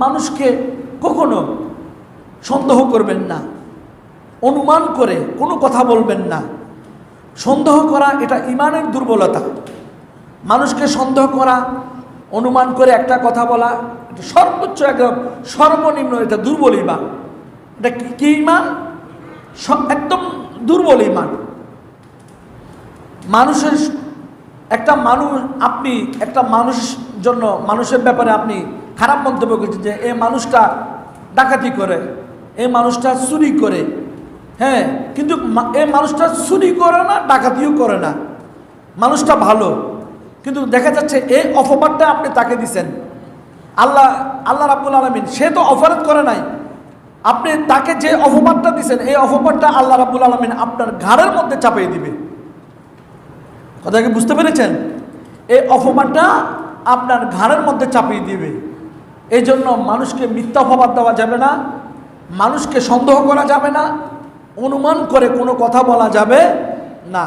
মানুষকে কখনো সন্দেহ করবেন না, অনুমান করে কোনো কথা বলবেন না। সন্দেহ করা এটা ঈমানের দুর্বলতা। মানুষকে সন্দেহ করা, অনুমান করে একটা কথা বলা, এটা সর্বোচ্চ একদম সর্বনিম্ন, এটা দুর্বল ঈমান। এটা কি ঈমান? একদম দুর্বল ঈমান। মানুষের আপনি একটা মানুষের ব্যাপারে আপনি খারাপ মন্তব্য করছেন যে এই মানুষটা ডাকাতি করে, এই মানুষটা চুরি করে, হ্যাঁ, কিন্তু এই মানুষটা চুরি করে না, ডাকাতিও করে না, মানুষটা ভালো, কিন্তু দেখা যাচ্ছে এই অপবাদটা আপনি তাকে দিচ্ছেন। আল্লাহ রাব্বুল আলামিন সে তো অপরাধ করে নাই, আপনি তাকে যে অপবাদটা দিচ্ছেন এই অপবাদটা আল্লাহ রাব্বুল আলামিন আপনার ঘাড়ের মধ্যে চাপিয়ে দিবে। কথা কি বুঝতে পেরেছেন? এই অপবাদটা আপনার ঘাড়ের মধ্যে চাপিয়ে দিবে। এই জন্য মানুষকে মিথ্যা অপবাদ দেওয়া যাবে না, মানুষকে সন্দেহ করা যাবে না, অনুমান করে কোনো কথা বলা যাবে না।